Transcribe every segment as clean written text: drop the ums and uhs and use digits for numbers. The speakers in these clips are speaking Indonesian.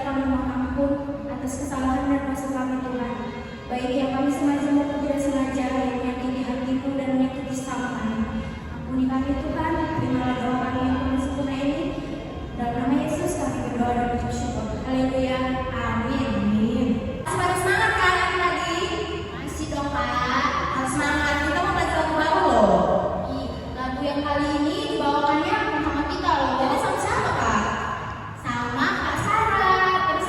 saja kami mohon ampun atas kesalahan dan dosa kami Tuhan, baik yang kami sengaja maupun tidak sengaja, yang menyakiti hatimu dan menyakiti sesama kami. Ampuni kami Tuhan, terimalah doa kami yang penuh sempurna ini. Dalam nama Yesus kami berdoa dan mengucap syukur. Haleluya, amin. Masih semangat kan adik-adik? Masih dong Kak. Harus semangat, kita mau belajar lagu baru loh. Lagu yang kali ini dibawakannya sama kita loh. Jadi sama siapa Kak? Sama Kak Sarah. Terus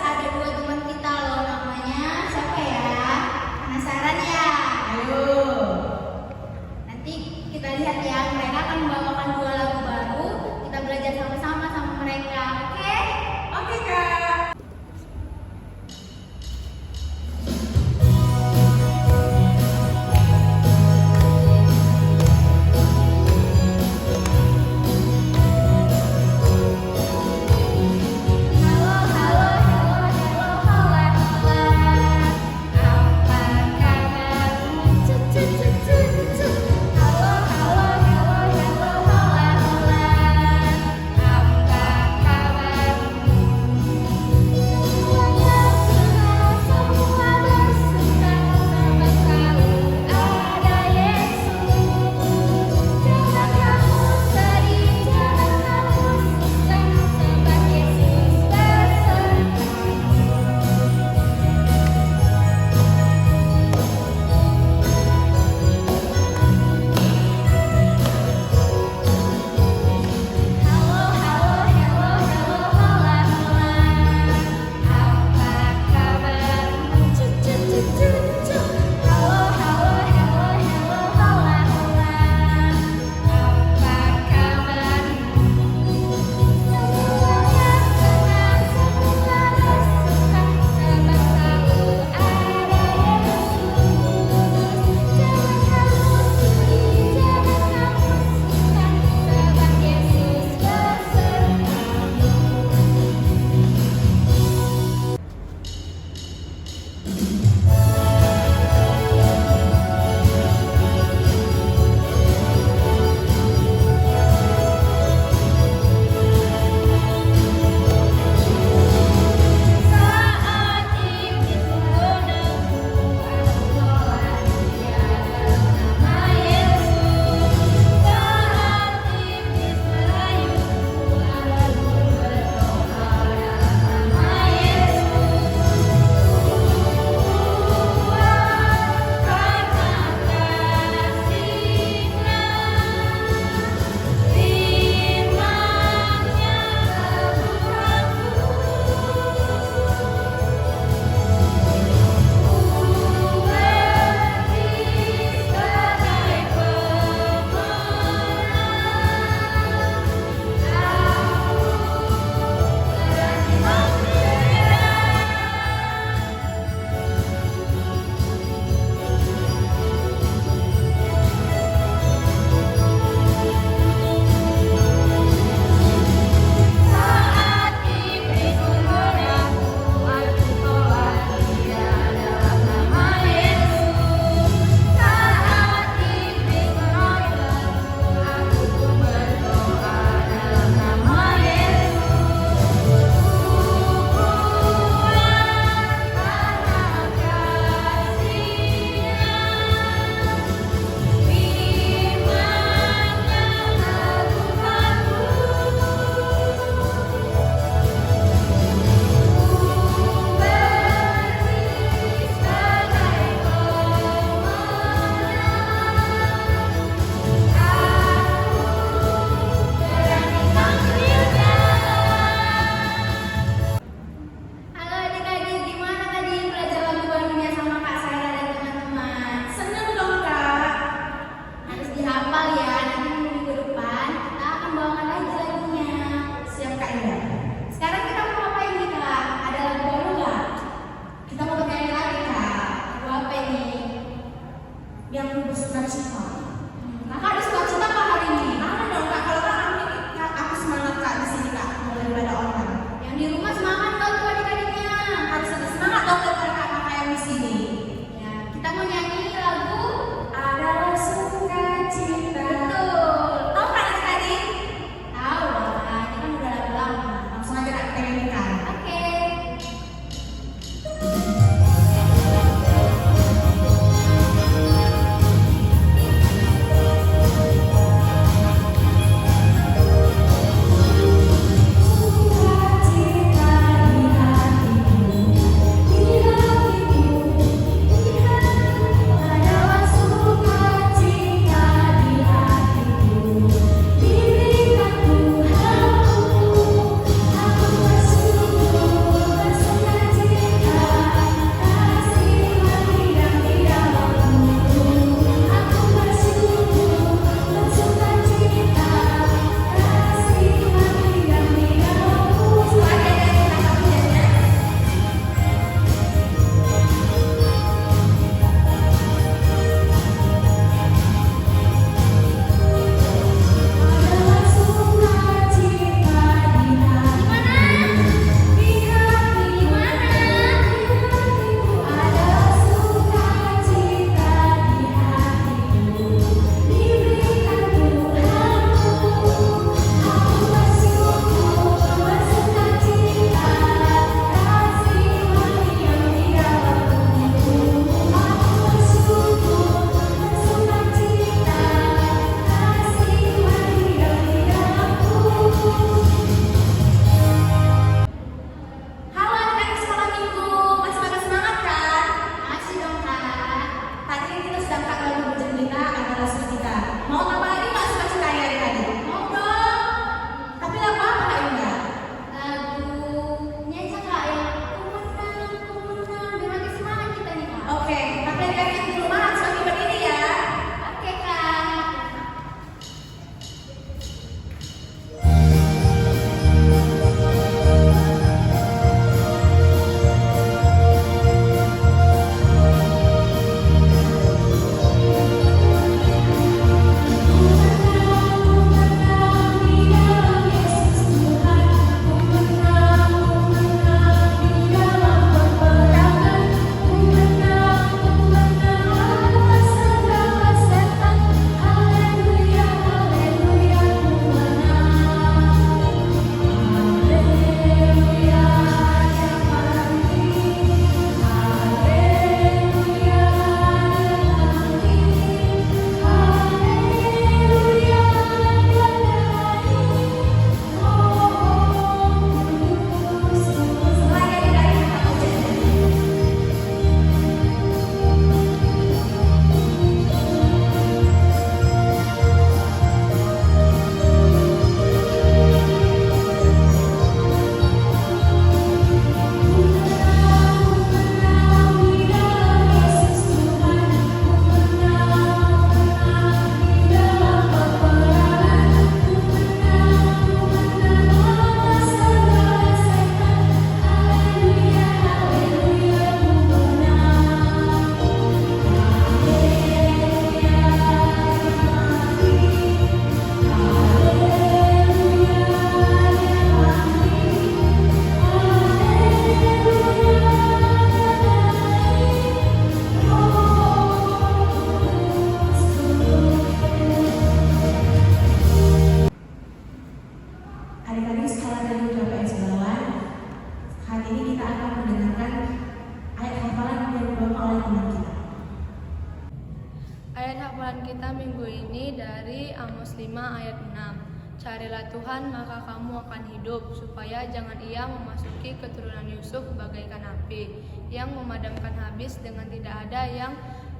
kita minggu ini dari Amos 5 ayat 6. Carilah Tuhan maka kamu akan hidup, supaya jangan Ia memasuki keturunan Yusuf bagaikan api, yang memadamkan habis dengan tidak ada yang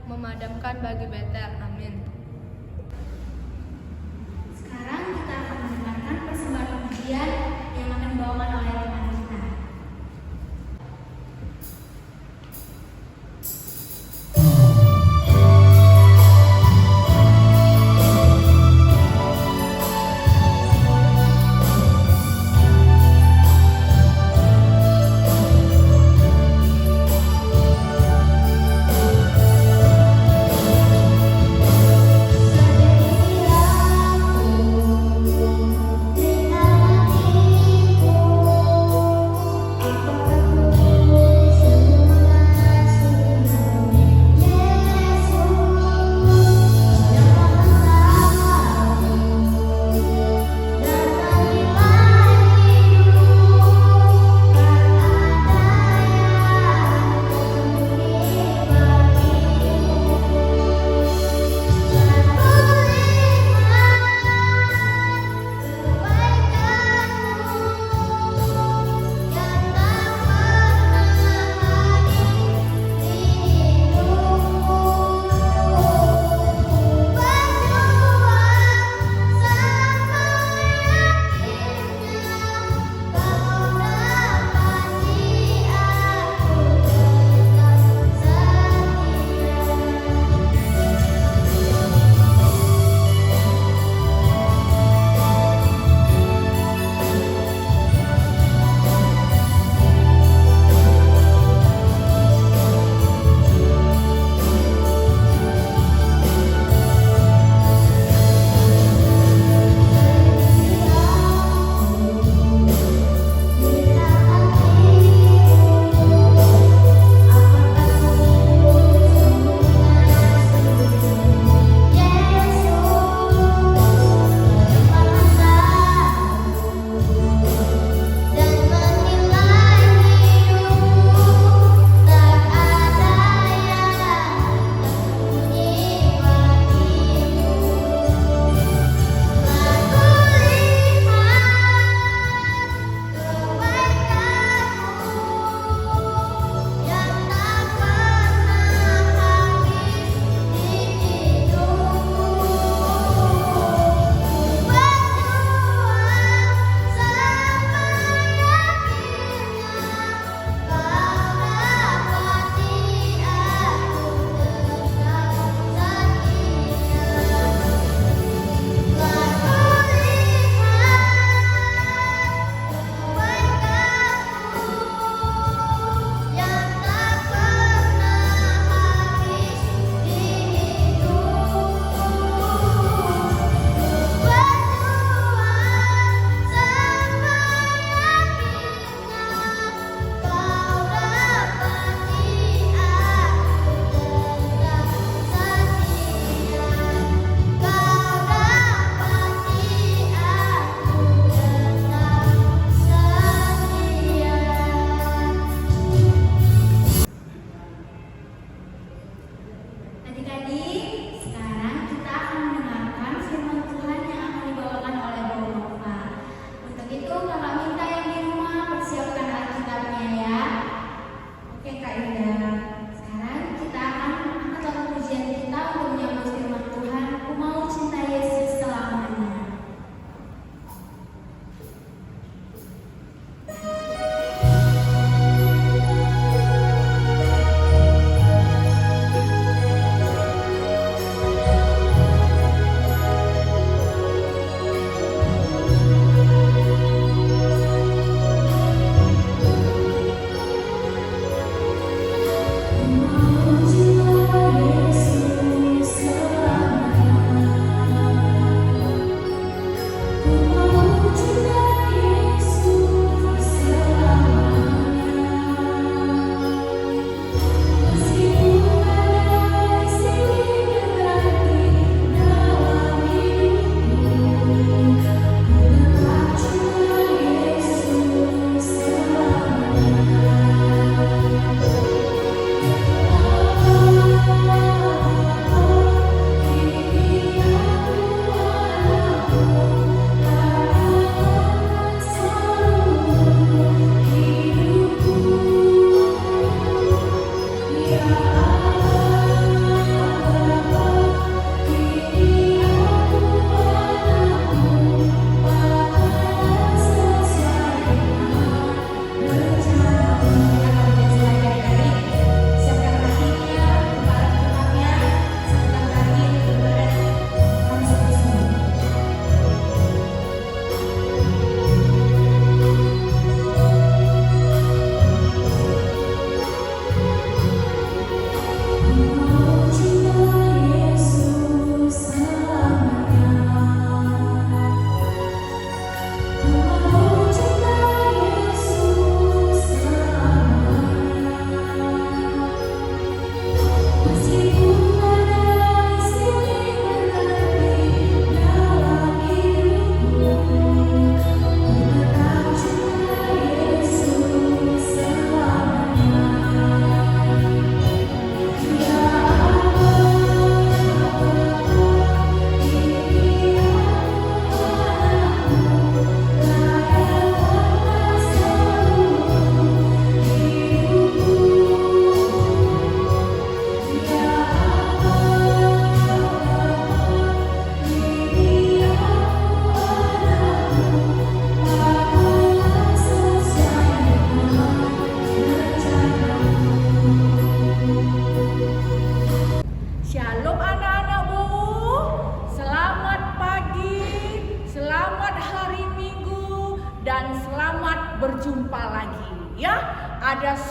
memadamkan bagi Betel. Amin. Sekarang kita akan mendengarkan persembahan pujian yang akan dibawakan oleh teman kita. Dengan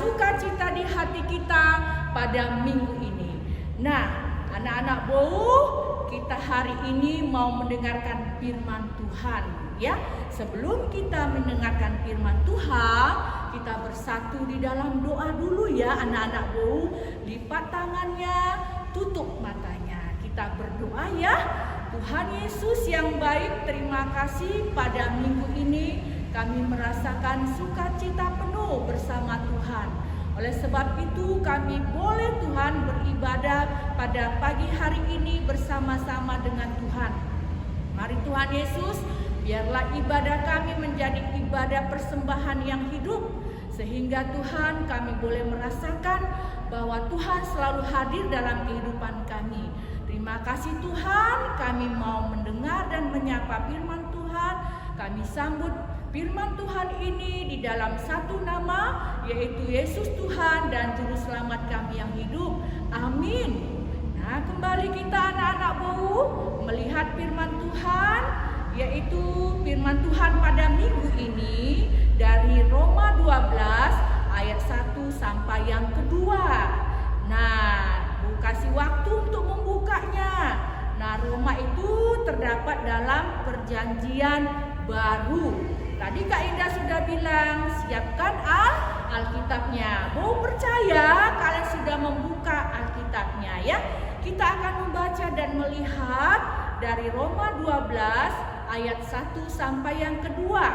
sukacita di hati kita pada minggu ini. Nah, anak-anak Bow, kita hari ini mau mendengarkan firman Tuhan, ya. Sebelum kita mendengarkan firman Tuhan, kita bersatu di dalam doa dulu ya anak-anak Bow. Lipat tangannya, tutup matanya. Kita berdoa ya. Tuhan Yesus yang baik, terima kasih pada minggu ini kami merasakan sukacita penuh bersama Tuhan. Oleh sebab itu kami boleh Tuhan beribadah pada pagi hari ini bersama-sama dengan Tuhan. Mari Tuhan Yesus, biarlah ibadah kami menjadi ibadah persembahan yang hidup. Sehingga Tuhan kami boleh merasakan bahwa Tuhan selalu hadir dalam kehidupan kami. Terima kasih Tuhan, kami mau mendengar dan menyapa firman Tuhan. Kami sambut firman Tuhan ini di dalam satu nama, yaitu Yesus Tuhan dan Juru Selamat kami yang hidup. Amin. Nah, kembali kita anak-anak Bow melihat firman Tuhan, yaitu firman Tuhan pada minggu ini dari Roma 12 ayat 1 sampai yang kedua. Nah, Bu kasih waktu untuk membukanya. Nah, Roma itu terdapat dalam perjanjian baru. Tadi Kak Indah sudah bilang, siapkan Alkitabnya. Mau percaya kalian sudah membuka Alkitabnya ya. Kita akan membaca dan melihat dari Roma 12 ayat 1 sampai yang kedua.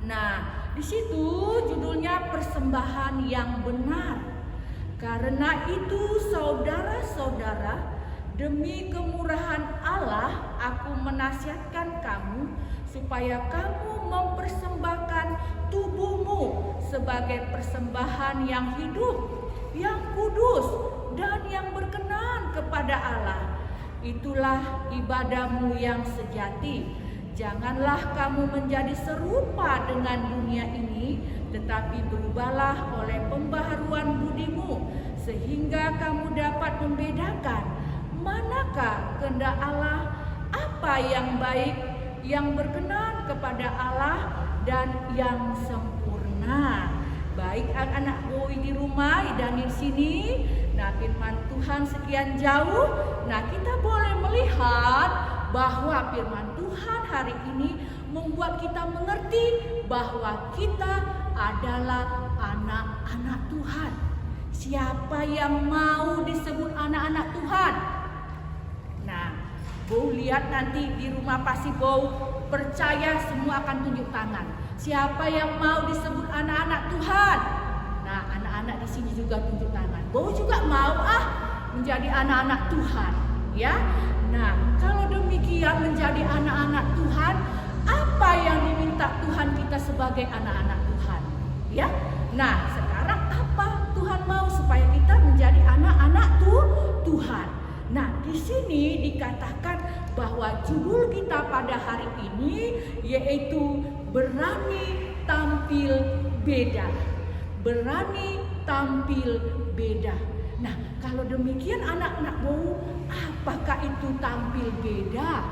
Nah, di situ judulnya persembahan yang benar. Karena itu saudara-saudara, demi kemurahan Allah aku menasihatkan kamu supaya kamu mempersembahkan tubuhmu sebagai persembahan yang hidup, yang kudus dan yang berkenan kepada Allah. Itulah ibadahmu yang sejati. Janganlah kamu menjadi serupa dengan dunia ini, tetapi berubahlah oleh pembaharuan budimu, sehingga kamu dapat membedakan manakah kehendak Allah, apa yang baik, yang berkenan kepada Allah, dan yang sempurna. Baik anak-anak Bow di rumah dan di sini, nah firman Tuhan sekian jauh, nah kita boleh melihat bahwa firman Tuhan hari ini membuat kita mengerti bahwa kita adalah anak-anak Tuhan. Siapa yang mau disebut anak-anak Tuhan? Nah, Bow lihat nanti di rumah pasti Bow percaya semua akan tunjuk tangan. Siapa yang mau disebut anak-anak Tuhan? Nah, anak-anak di sini juga tunjuk tangan. Bow juga mau menjadi anak-anak Tuhan, ya. Nah, kalau demikian menjadi anak-anak Tuhan, apa yang diminta Tuhan kita sebagai anak-anak Tuhan? Ya. Nah, sekarang apa Tuhan mau supaya kita menjadi anak-anak Tuhan? Nah, di sini dikatakan bahwa judul kita pada hari ini yaitu berani tampil beda. Berani tampil beda. Nah, kalau demikian anak-anak Bow, apakah itu tampil beda?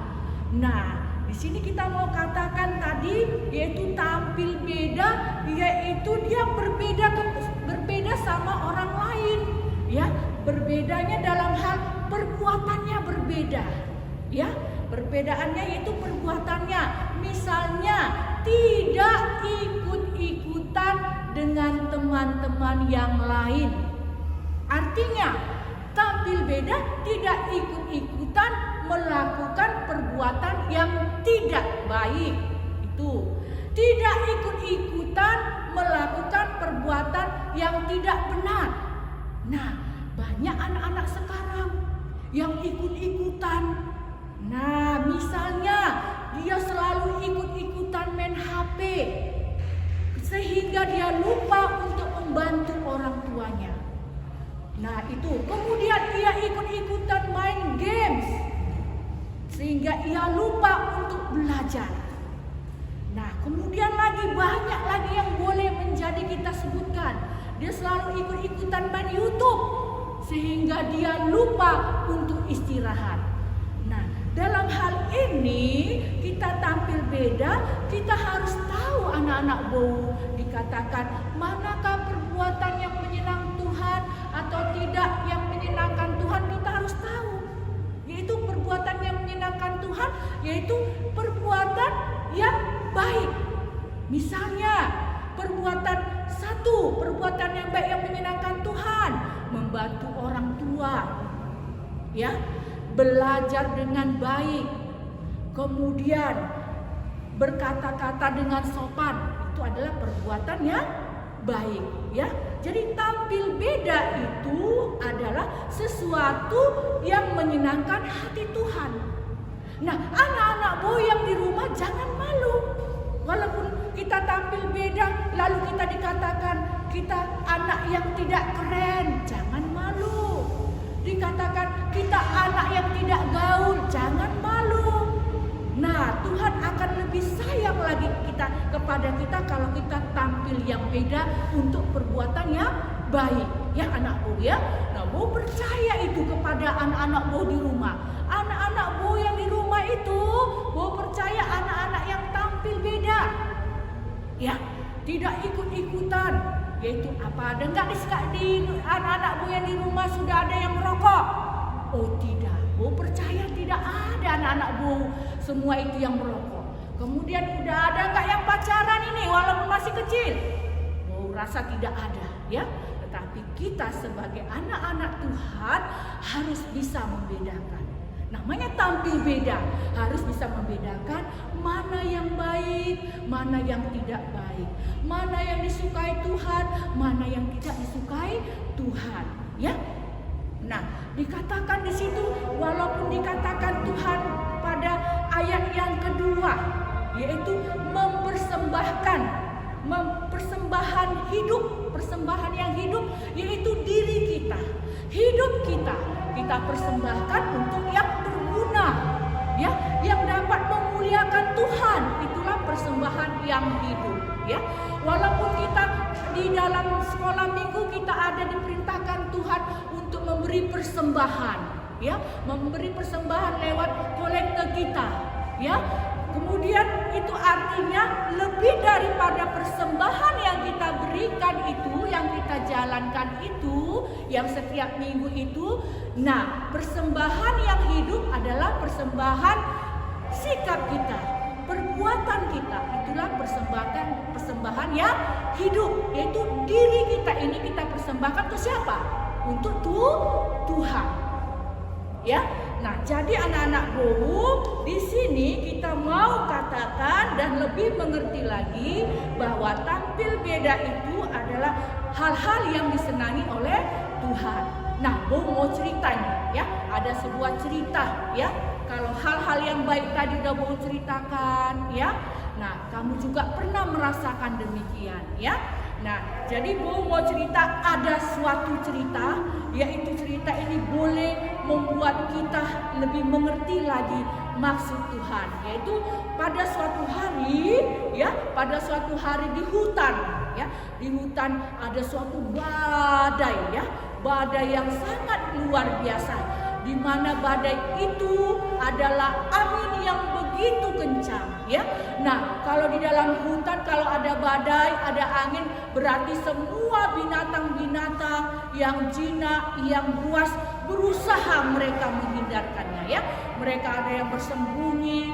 Nah, di sini kita mau katakan tadi yaitu tampil beda, yaitu dia berbeda sama orang lain, ya. Berbedanya dalam hal perbuatannya berbeda, ya. Perbedaannya yaitu perbuatannya. Misalnya tidak ikut-ikutan dengan teman-teman yang lain. Artinya tampil beda, tidak ikut-ikutan melakukan perbuatan yang tidak baik. Itu tidak ikut-ikutan melakukan perbuatan yang tidak benar. Nah, banyak anak-anak sekarang yang ikut-ikutan. Nah, misalnya dia selalu ikut-ikutan main HP sehingga dia lupa untuk membantu orang tuanya. Nah, itu. Kemudian ia ikut-ikutan main games sehingga ia lupa untuk belajar. Nah, kemudian banyak lagi yang boleh menjadi kita sebutkan. Dia selalu ikut-ikutan main YouTube sehingga dia lupa untuk istirahat. Nah, dalam hal ini kita tampil beda, kita harus tahu anak-anak Bow, dikatakan manakah perbuatan perbuatan yang menyenangkan Tuhan atau tidak yang menyenangkan Tuhan, kita harus tahu. Yaitu perbuatan yang menyenangkan Tuhan, yaitu perbuatan yang baik. Misalnya, perbuatan yang baik yang menyenangkan Tuhan, membantu orang tua, ya, belajar dengan baik, kemudian berkata-kata dengan sopan, itu adalah perbuatan yang baik, ya. Jadi tampil beda itu adalah sesuatu yang menyenangkan hati Tuhan. Nah, anak-anak boy yang di rumah jangan malu. Walaupun kita tampil beda, lalu kita dikatakan kita anak yang tidak keren, jangan malu. Dikatakan kita anak yang tidak gaul, jangan malu. Nah, Tuhan akan lebih sayang lagi kepada kita kalau kita tampil yang beda untuk perbuatan yang baik, ya anak-Bu ya. Nah, Bu percaya itu kepada anak-anak Bu di rumah. Anak-anak Bu yang di rumah itu, Bu percaya anak-anak yang tampil beda, ya, tidak ikut-ikutan. Yaitu apa? Ada nggak di anak-anak Bu yang di rumah sudah ada yang merokok? Oh tidak, Bu percaya tidak ada anak-anak Bu semua itu yang merokok. Kemudian udah ada nggak yang pacaran ini walaupun masih kecil? Bu rasa tidak ada, ya. Tetapi kita sebagai anak-anak Tuhan harus bisa membedakan. Namanya tampil beda, harus bisa membedakan mana yang baik, mana yang tidak baik, mana yang disukai Tuhan, mana yang tidak disukai Tuhan, ya. Nah, dikatakan di situ, walaupun dikatakan Tuhan pada ayat yang kedua, yaitu mempersembahkan hidup, persembahan yang hidup, yaitu diri kita, hidup kita persembahkan untuk yang berguna, ya, yang dapat memuliakan Tuhan. Itulah persembahan yang hidup, ya. Walaupun kita di dalam sekolah minggu kita ada diperintahkan Tuhan untuk memberi persembahan, ya, memberi persembahan lewat kolekte kita, ya. Kemudian itu artinya lebih daripada persembahan yang kita berikan itu, yang kita jalankan itu, yang setiap minggu itu. Nah, persembahan yang hidup adalah persembahan sikap kita, perbuatan kita. Itulah persembahan yang hidup, yaitu diri kita ini kita persembahkan ke siapa? Untuk Tuhan. Ya. Nah, jadi anak-anak Bu, di sini kita mau katakan dan lebih mengerti lagi bahwa tampil beda itu adalah hal-hal yang disenangi oleh Tuhan. Nah, Bu mau ceritanya, ya, ada sebuah cerita, ya. Kalau hal-hal yang baik tadi udah Bu ceritakan, ya. Nah, kamu juga pernah merasakan demikian, ya. Nah, jadi Bu mau cerita ada suatu cerita, yaitu cerita ini boleh membuat kita lebih mengerti lagi maksud Tuhan. Yaitu pada suatu hari, ya, pada suatu hari di hutan, ya, di hutan ada suatu badai, ya, badai yang sangat luar biasa. Di mana badai itu adalah angin yang begitu kencang, ya. Nah, kalau di dalam hutan kalau ada badai, ada angin, berarti semua binatang-binatang yang jinak, yang buas berusaha mereka menghindarkannya, ya. Mereka ada yang bersembunyi,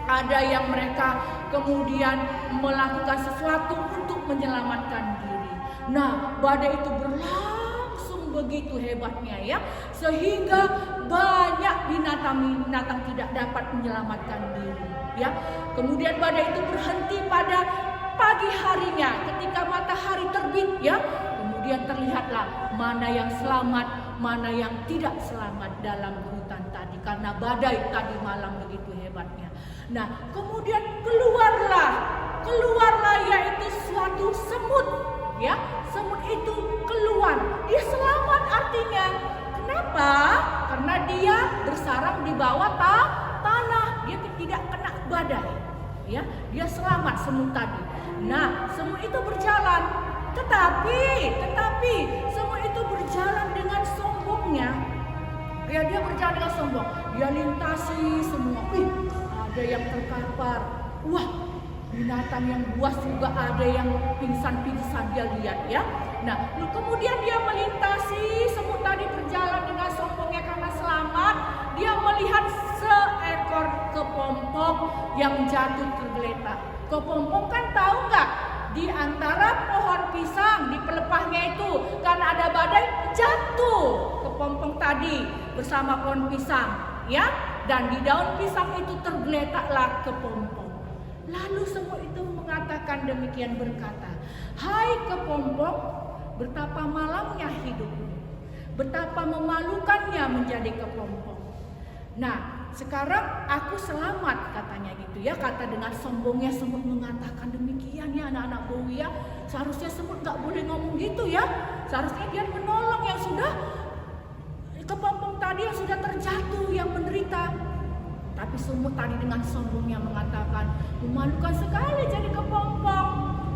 ada yang mereka kemudian melakukan sesuatu untuk menyelamatkan diri. Nah, badai itu berlangsung begitu hebatnya, ya, sehingga banyak binatang-binatang tidak dapat menyelamatkan diri, ya. Kemudian badai itu berhenti pada pagi harinya ketika matahari terbit, ya. Kemudian terlihatlah mana yang selamat, mana yang tidak selamat dalam hutan tadi karena badai tadi malam begitu hebatnya. Nah, kemudian keluarlah yaitu suatu semut, ya. Semut itu keluar, dia selamat artinya. Kenapa? Karena dia bersarang di bawah tanah, dia tidak kena badai, ya. Dia selamat semut tadi. Nah, semut itu berjalan, tetapi semut itu berjalan dengan sombongnya. Ya, dia berjalan dengan sombong. Dia lintasi semua. Ada yang terkapar. Wah, binatang yang buas juga ada yang pingsan dia lihat, ya. Nah, kemudian dia melintasi semut tadi berjalan dengan sombongnya karena selamat. Dia melihat seekor kepompong yang jatuh tergeletak. Kepompong kan tahu nggak? Di antara pohon pisang di pelepahnya itu karena ada badai jatuh kepompong tadi bersama pohon pisang, ya. Dan di daun pisang itu tergeletaklah kepompong. Lalu semut itu mengatakan demikian, berkata, "Hai kepompong, betapa malamnya hidupmu, betapa memalukannya menjadi kepompong. Nah, sekarang aku selamat," katanya gitu ya. Kata dengan sombongnya semut mengatakan demikian ya anak-anak Bowie ya. Seharusnya semut gak boleh ngomong gitu ya. Seharusnya dia menolong yang sudah kepompong tadi yang sudah terjatuh, yang menderita. Tapi semut tadi dengan sombongnya mengatakan, "Memalukan sekali jadi kepompong.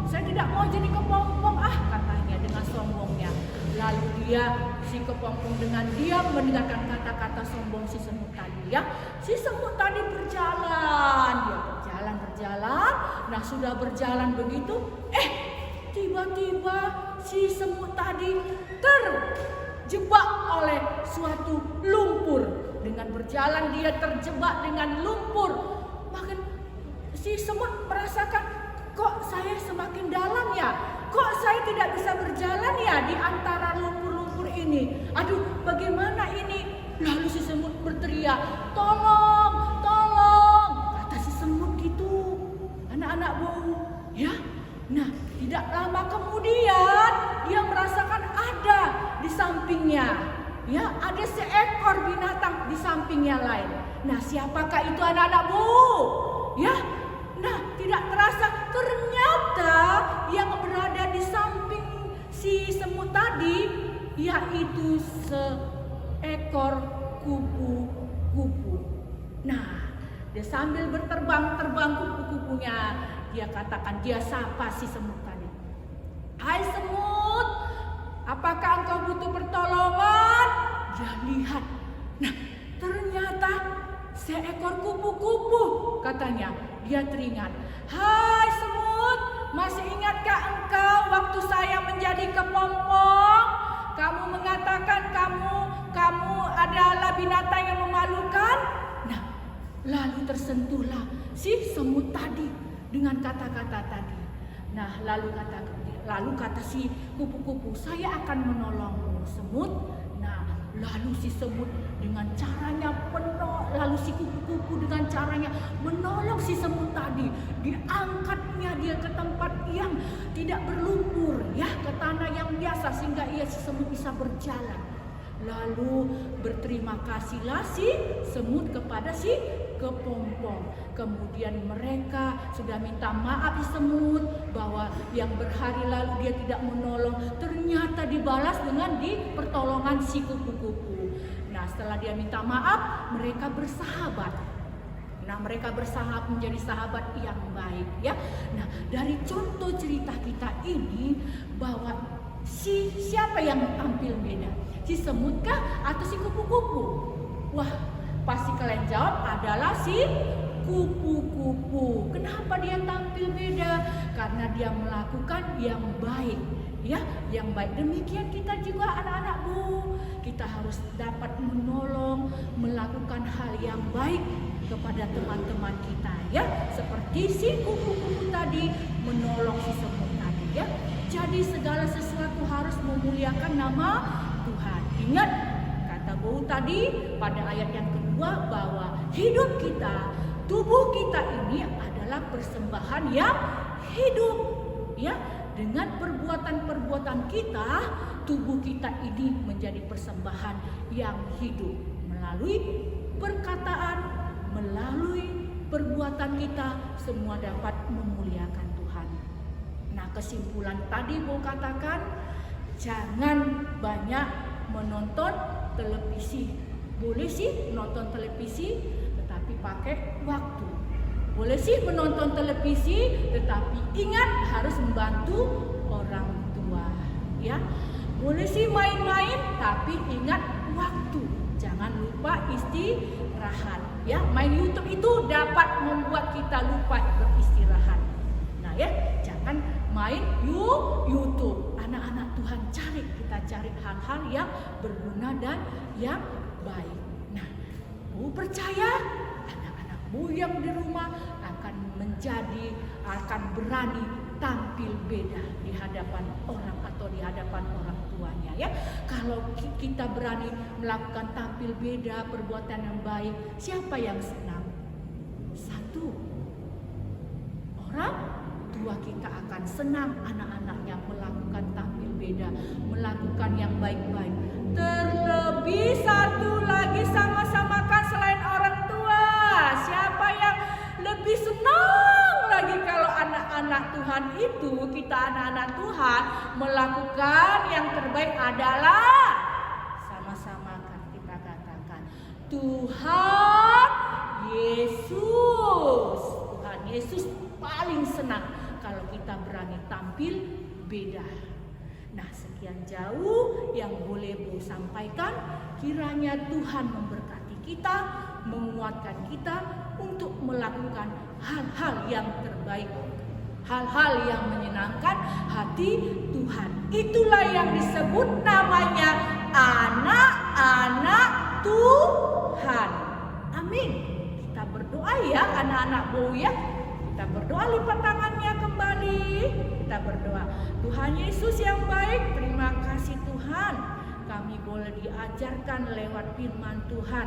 Saya tidak mau jadi kepompong," katanya dengan sombongnya. Lalu dia, si kepompong dengan diam mendengarkan kata-kata sombong si semut tadi ya. Si semut tadi berjalan, dia berjalan. Nah, sudah berjalan begitu, tiba-tiba si semut tadi terjebak oleh suatu lumpur. Dengan berjalan dia terjebak dengan lumpur. Maka si semut merasakan, kok saya semakin dalam ya? Kok saya tidak bisa berjalan ya di antara lumpur-lumpur ini? Aduh, bagaimana ini? Lalu si semut berteriak, "Tolong, tolong!" Kata si semut gitu. Anak-anak Bowie, ya. Nah, tidak lama kemudian dia merasakan ada di sampingnya. Ya, ada seekor binatang di sampingnya lain. Nah, siapakah itu anak-anak Bowie? Ya. Nah, tidak terasa ternyata yang berada di samping si semut tadi yaitu seekor kupu-kupu. Nah, dia sambil berterbang-terbang kupu-kupunya, dia katakan, dia sapa si semut tadi. "Hai semut, apakah engkau butuh pertolongan?" Dia lihat. Nah, ternyata seekor kupu-kupu, katanya. Dia teringat. "Hai semut, masih ingatkah engkau waktu saya menjadi kepompong? Kamu mengatakan kamu adalah binatang yang memalukan." Nah, lalu tersentuhlah si semut tadi dengan kata-kata tadi. Nah, lalu kata si kupu-kupu, "Saya akan menolongmu, semut." Nah, lalu si semut dengan caranya lalu si kupu-kupu dengan caranya menolong si semut tadi. Diangkatnya dia ke tempat yang tidak berlumpur, ya, ke tanah yang biasa sehingga si semut bisa berjalan. Lalu berterima kasihlah si semut kepada si kepompong. Kemudian mereka sudah minta maaf si semut bahwa yang berhari lalu dia tidak menolong, ternyata dibalas dengan pertolongan si kupu-kupu. Nah, setelah dia minta maaf, mereka bersahabat. Nah, mereka bersahabat menjadi sahabat yang baik, ya. Nah, dari contoh cerita kita ini bahwa siapa yang tampil beda? Si semut kah atau si kupu-kupu? Wah, pasti kalian jawab adalah si kupu-kupu. Kenapa dia tampil beda? Karena dia melakukan yang baik, ya, yang baik. Demikian kita juga anak-anak Bu. Kita harus dapat menolong, melakukan hal yang baik kepada teman-teman kita, ya. Seperti si kupu-kupu tadi menolong si semut tadi, ya. Jadi segala sesuatu harus memuliakan nama Tuhan. Ingat kata Bu tadi pada ayat yang kedua bahwa hidup kita, tubuh kita ini adalah persembahan yang hidup, ya. Dengan perbuatan-perbuatan kita, tubuh kita ini menjadi persembahan yang hidup. Melalui perkataan, melalui perbuatan kita, semua dapat memuliakan Tuhan. Nah, kesimpulan tadi Bu katakan, jangan banyak menonton televisi. Boleh sih nonton televisi, tetapi pakai waktu. Boleh sih menonton televisi, tetapi ingat harus membantu orang tua, ya. Boleh sih main-main, tapi ingat waktu. Jangan lupa istirahat, ya. Main YouTube itu dapat membuat kita lupa beristirahat. Nah, ya, jangan main YouTube. anak-anak Tuhan kita cari hal-hal yang berguna dan yang baik. Nah, Bu percaya anak-anakmu yang di rumah akan berani tampil beda di hadapan orang atau di hadapan orang tuanya ya. Kalau kita berani melakukan tampil beda, perbuatan yang baik, siapa yang senang? Satu, orang tua kita akan senang anak-anaknya melakukan tampil beda, melakukan yang baik-baik. Terlebih satu lagi, sama-samakan selain orang tua. Siapa yang lebih senang lagi kalau anak-anak Tuhan itu, kita anak-anak Tuhan melakukan yang terbaik adalah sama-sama kita katakan Tuhan Yesus. Tuhan Yesus paling senang kalau kita berani tampil beda. Nah, sekian jauh yang boleh Bu sampaikan. Kiranya Tuhan memberkati kita, menguatkan kita untuk melakukan hal-hal yang terbaik, hal-hal yang menyenangkan hati Tuhan. Itulah yang disebut namanya anak-anak Tuhan. Amin. Kita berdoa ya anak-anak Bu ya. Kita berdoa, lipat tangannya kembali. Kita berdoa. Tuhan Yesus yang baik, terima kasih Tuhan. Kami boleh diajarkan lewat firman Tuhan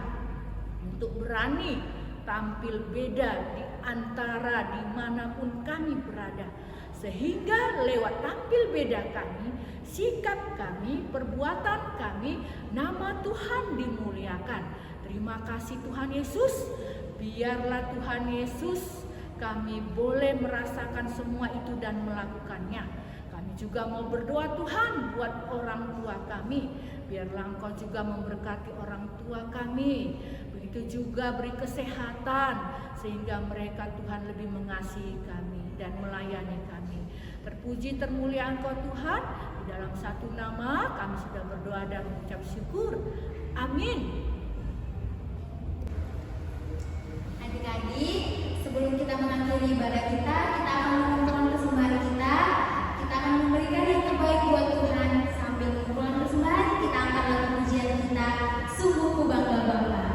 untuk berani tampil beda di antara dimanapun kami berada. Sehingga lewat tampil beda kami, sikap kami, perbuatan kami, nama Tuhan dimuliakan. Terima kasih Tuhan Yesus. Biarlah Tuhan Yesus kami boleh merasakan semua itu dan melakukannya. Kami juga mau berdoa Tuhan buat orang tua kami. Biarlah Engkau juga memberkati orang tua kami. Begitu juga beri kesehatan sehingga mereka Tuhan lebih mengasihi kami dan melayani kami. Terpuji termulia Engkau Tuhan. Di dalam satu nama kami sudah berdoa dan mengucap syukur. Amin. Adik-adik, sebelum kita mengakhiri ibadah kita akan mengumpulkan persembahan kita. Kita akan memberikan yang terbaik buat Tuhan. Sambil mengumpulkan persembahan, kita angkat lagu pujian kita, Sungguh Ku Bangga Bapa. Bangga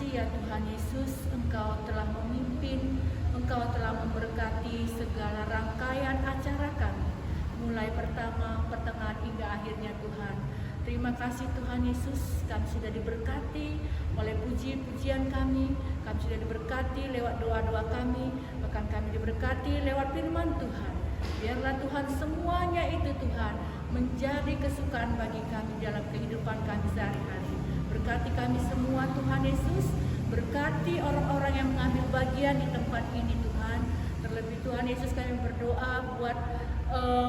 kasih ya Tuhan Yesus, Engkau telah memimpin, Engkau telah memberkati segala rangkaian acara kami, mulai pertama, pertengahan hingga akhirnya Tuhan. Terima kasih Tuhan Yesus, kami sudah diberkati oleh puji-pujian kami sudah diberkati lewat doa-doa kami, bahkan kami diberkati lewat firman Tuhan. Biarlah Tuhan semuanya itu Tuhan menjadi kesukaan bagi kami dalam kehidupan kami sehari-hari. Berkati kami semua Tuhan Yesus, berkati orang-orang yang mengambil bagian di tempat ini Tuhan. Terlebih Tuhan Yesus kami berdoa buat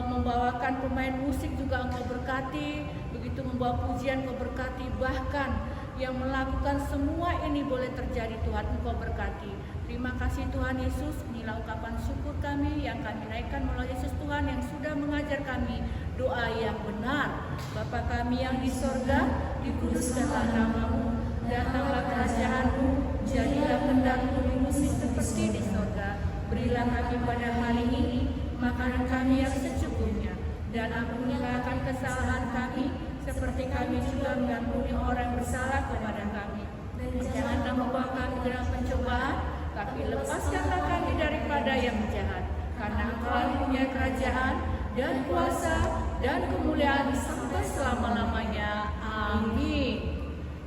membawakan pemain musik juga Engkau berkati, begitu membawa pujian Engkau berkati, bahkan yang melakukan semua ini boleh terjadi Tuhan, Engkau berkati. Terima kasih Tuhan Yesus, inilah ungkapan syukur kami yang kami naikkan melalui Yesus Tuhan yang sudah mengajar kami doa yang benar. Bapa kami yang di sorga, dikuduskanlah namamu, datanglah kerajaan-Mu, jadilah kehendak-Mu di bumi seperti di sorga. Berilah kami pada hari ini makanan kami yang secukupnya, dan ampunilah akan kesalahan kami, seperti kami juga mengampuni orang yang bersalah kepada kami. Dan janganlah membawa kami ke dalam pencobaan, tapi lepaskanlah kami daripada yang jahat. Karena Engkau punya kerajaan dan kuasa dan kemuliaan sampai selama-lamanya. Amin.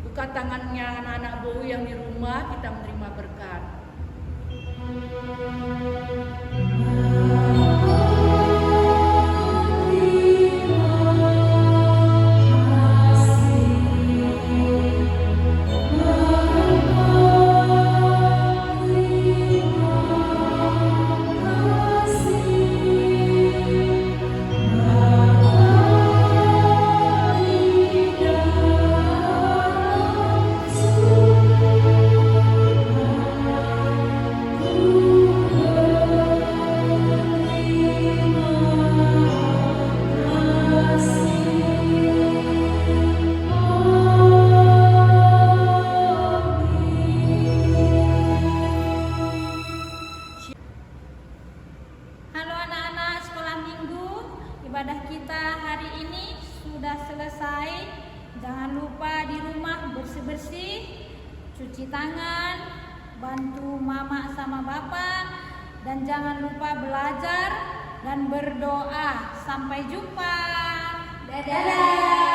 Buka tangannya anak-anak Bowu yang di rumah, kita menerima berkat. Ibadah kita hari ini sudah selesai. Jangan lupa di rumah bersih-bersih, cuci tangan, bantu mama sama bapak, dan jangan lupa belajar dan berdoa. Sampai jumpa. Dadah.